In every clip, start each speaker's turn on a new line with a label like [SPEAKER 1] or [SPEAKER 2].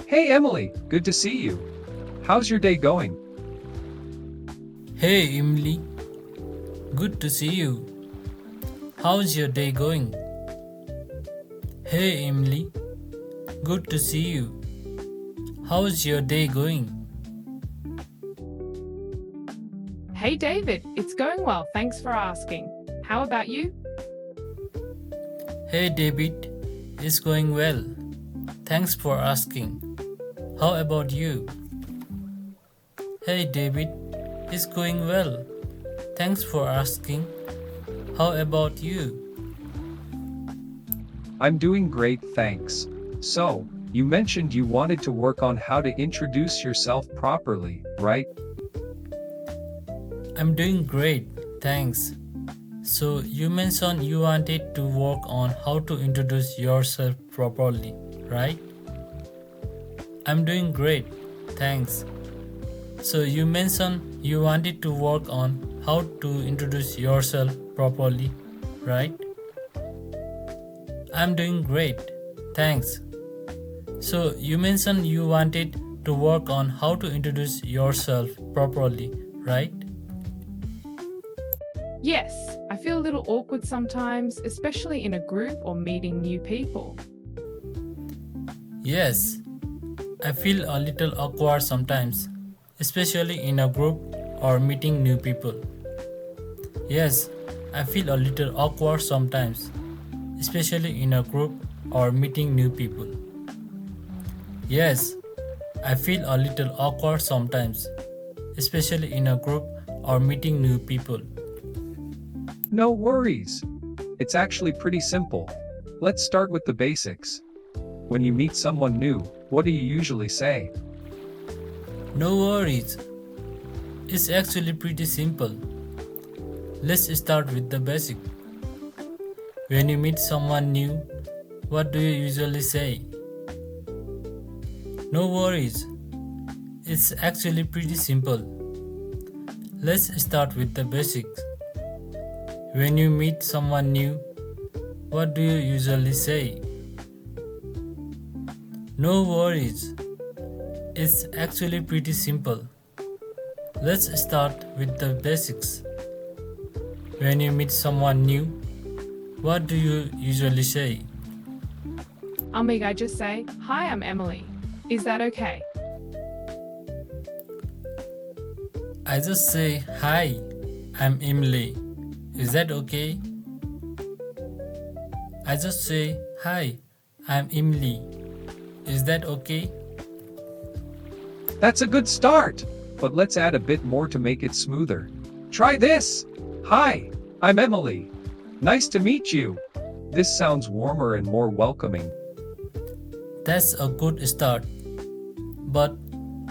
[SPEAKER 1] Hey Emily, good to see you. How's your day going?
[SPEAKER 2] Hey Emily, good to see you. How's your day going? Hey Emily, good to see you. How's your day going?
[SPEAKER 3] Hey David, it's going well, thanks for asking. How about you?
[SPEAKER 2] Hey David, it's going well. Thanks for asking. How about you? Hey David, it's going well. Thanks for asking. How about you?
[SPEAKER 1] I'm doing great, thanks. So, you mentioned you wanted to work on how to introduce yourself properly, right?
[SPEAKER 2] I'm doing great, thanks. So, you mentioned you wanted to work on how to introduce yourself properly, right? I'm doing great, thanks. So, you mentioned you wanted to work on how to introduce yourself properly, right? I'm doing great, thanks. So, you mentioned you wanted to work on how to introduce yourself properly, right?
[SPEAKER 3] Yes, I feel a little awkward sometimes, especially in a group or meeting new people.
[SPEAKER 2] Yes, I feel a little awkward sometimes, especially in a group or meeting new people. Yes, I feel a little awkward sometimes, especially in a group or meeting new people. Yes, I feel a little awkward sometimes, especially in a group or meeting new people.
[SPEAKER 1] No worries. It's actually pretty simple. Let's start with the basics. When you meet someone new, what do you usually say?
[SPEAKER 2] No worries, it's actually pretty simple. Let's start with the basic. When you meet someone new, what do you usually say? No worries, it's actually pretty simple. Let's start with the basics. When you meet someone new, what do you usually say? No worries, it's actually pretty simple. Let's start with the basics. When you meet someone new, what do you usually say?
[SPEAKER 3] Amiga, I just say, hi, I'm Emily. Is that okay?
[SPEAKER 2] I just say, hi, I'm Emily. Is that okay? I just say, hi, I'm Emily. Is that okay?
[SPEAKER 1] That's a good start, but let's add a bit more to make it smoother. Try this! Hi, I'm Emily. Nice to meet you. This sounds warmer and more welcoming.
[SPEAKER 2] That's a good start. But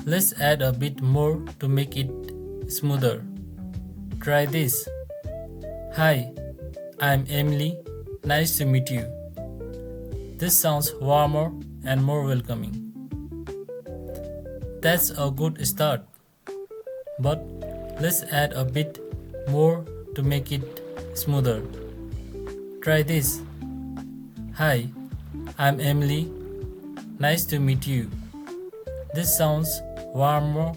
[SPEAKER 2] let's add a bit more to make it smoother. Try this. Hi, I'm Emily. Nice to meet you. This sounds warmer and more welcoming. That's a good start. But let's add a bit more to make it smoother. Try this. Hi, I'm Emily. Nice to meet you. This sounds warmer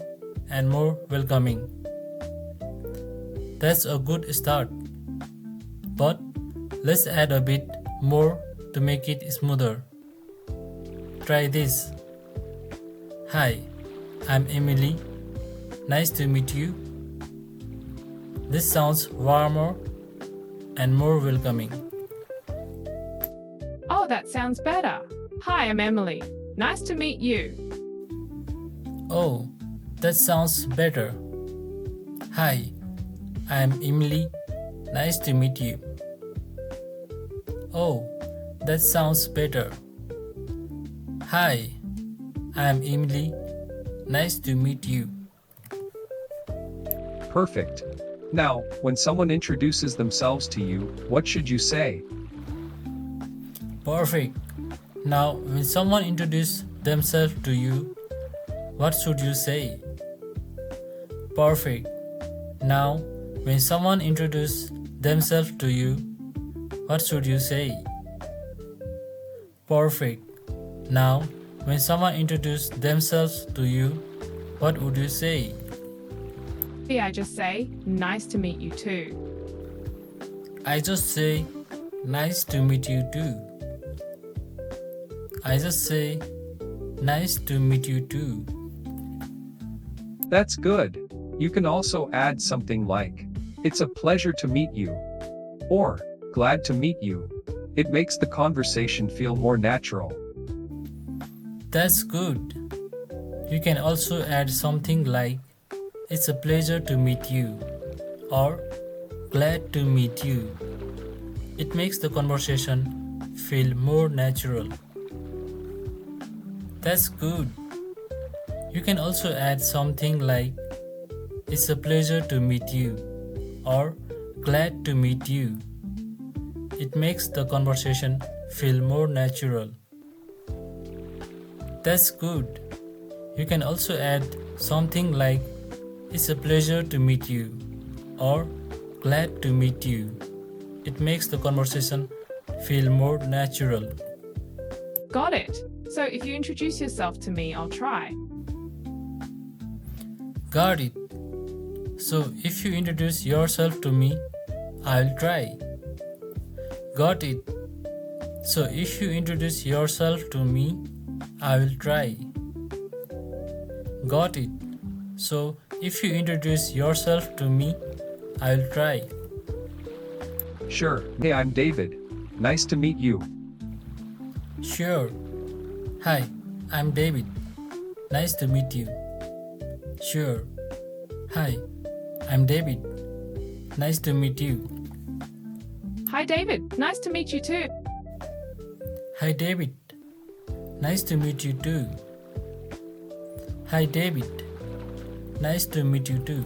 [SPEAKER 2] and more welcoming. That's a good start. But let's add a bit more to make it smoother. Try this. Hi, I'm Emily. Nice to meet you. This sounds warmer and more welcoming.
[SPEAKER 3] Oh, that sounds better. Hi, I'm Emily. Nice to meet you.
[SPEAKER 2] Oh, that sounds better. Hi, I'm Emily. Nice to meet you. Oh, that sounds better. Hi, I'm Emily. Nice to meet you.
[SPEAKER 1] Perfect. Now, when someone introduces themselves to you, what should you say?
[SPEAKER 2] Perfect. Now, when someone introduces themselves to you, what should you say? Perfect. Now, when someone introduces themselves to you, what should you say? Perfect. Now, When someone introduces themselves to you, what would you say?
[SPEAKER 3] I just say, nice to meet you too.
[SPEAKER 2] I just say, nice to meet you too. I just say, nice to meet you too.
[SPEAKER 1] That's good. You can also add something like, it's a pleasure to meet you. Or, glad to meet you. It makes the conversation feel more natural.
[SPEAKER 2] That's good. You can also add something like, it's a pleasure to meet you, or glad to meet you. It makes the conversation feel more natural. That's good. You can also add something like, it's a pleasure to meet you, or glad to meet you. It makes the conversation feel more natural. That's good. You can also add something like, it's a pleasure to meet you, or glad to meet you. It makes the conversation feel more natural.
[SPEAKER 3] Got it. So if you introduce yourself to me, I'll try.
[SPEAKER 2] Got it. So if you introduce yourself to me, I'll try. Got it. So if you introduce yourself to me, I will try. Got it. So if you introduce yourself to me, I will try.
[SPEAKER 1] Sure. Hey, I'm David. Nice to meet you.
[SPEAKER 2] Sure. Hi, I'm David. Nice to meet you. Sure. Hi, I'm David. Nice to meet you.
[SPEAKER 3] Hi, David. Nice to meet you too.
[SPEAKER 2] Hi, David. Nice to meet you too. Hi, David. Nice to meet you too.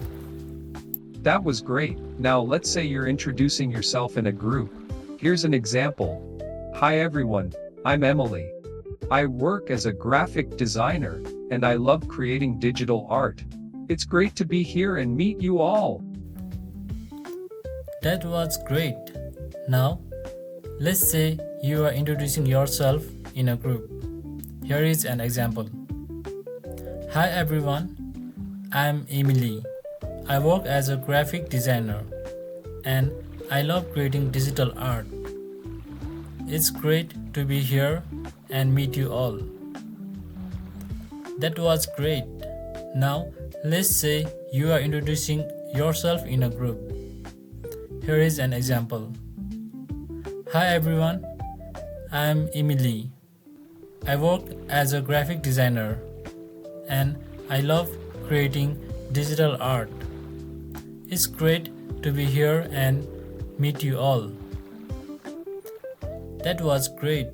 [SPEAKER 1] That was great. Now let's say you're introducing yourself in a group. Here's an example. Hi everyone, I'm Emily. I work as a graphic designer, and I love creating digital art. It's great to be here and meet you all.
[SPEAKER 2] That was great. Now, let's say you are introducing yourself in a group. Here is an example. Hi everyone, I'm Emily. I work as a graphic designer, and I love creating digital art. It's great to be here and meet you all. That was great. Now, let's say you are introducing yourself in a group. Here is an example. Hi everyone, I'm Emily. I work as a graphic designer, and I love creating digital art. It's great to be here and meet you all. That was great.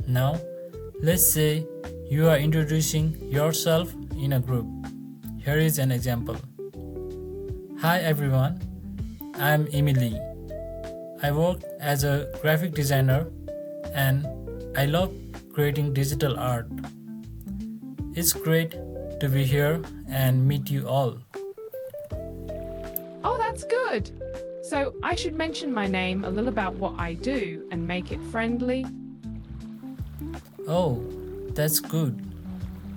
[SPEAKER 2] Now, let's say you are introducing yourself in a group. Here is an example. Hi everyone, I'm Emily. I work as a graphic designer, and I love creating digital art. It's great to be here and meet you all.
[SPEAKER 3] Oh, that's good. So I should mention my name, a little about what I do, and make it friendly.
[SPEAKER 2] Oh, that's good.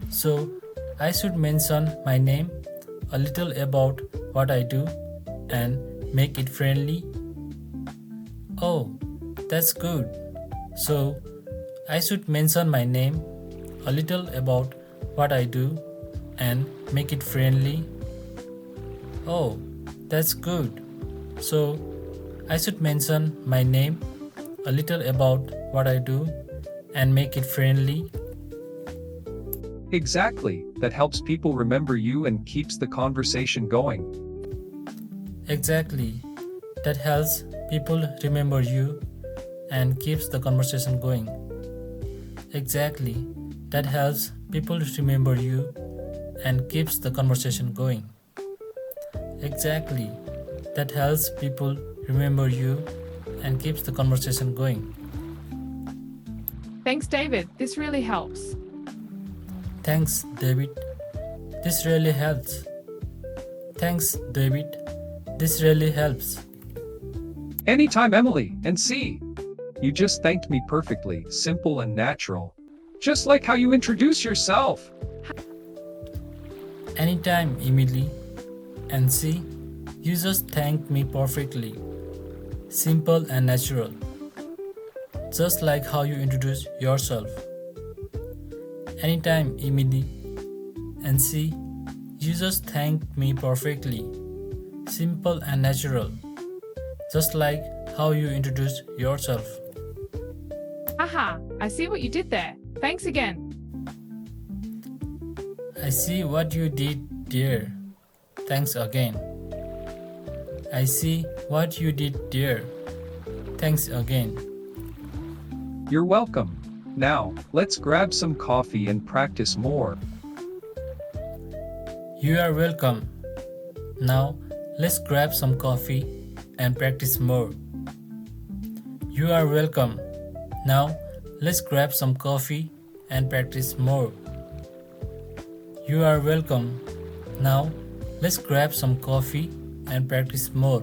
[SPEAKER 2] So I should mention my name, a little about what I do, and make it friendly. Oh, that's good. So I should mention my name, a little about what I do, and make it friendly. Oh, that's good. So I should mention my name, a little about what I do, and make it friendly.
[SPEAKER 1] Exactly, that helps people remember you and keeps the conversation going.
[SPEAKER 2] Exactly. That helps people remember you and keeps the conversation going. Exactly. That helps people remember you and keeps the conversation going. Exactly. That helps people remember you and keeps the conversation going.
[SPEAKER 3] Thanks, David. This really helps.
[SPEAKER 2] Thanks, David. This really helps. Thanks, David. This really helps.
[SPEAKER 1] Anytime, Emily, and see. You just thanked me perfectly, simple and natural. Just like how you introduce yourself.
[SPEAKER 2] Anytime, Emily. And see, you just thanked me perfectly. Simple and natural. Just like how you introduce yourself. Anytime, Emily. And see, you just thanked me perfectly. Simple and natural. Just like how you introduce yourself.
[SPEAKER 3] Haha, I see what you did there. Thanks again.
[SPEAKER 2] I see what you did there. Thanks again. I see what you did there. Thanks again.
[SPEAKER 1] You're welcome. Now, let's grab some coffee and practice more.
[SPEAKER 2] You are welcome. Now, let's grab some coffee and practice more. You are welcome. Now, let's grab some coffee and practice more. You are welcome. Now, let's grab some coffee and practice more.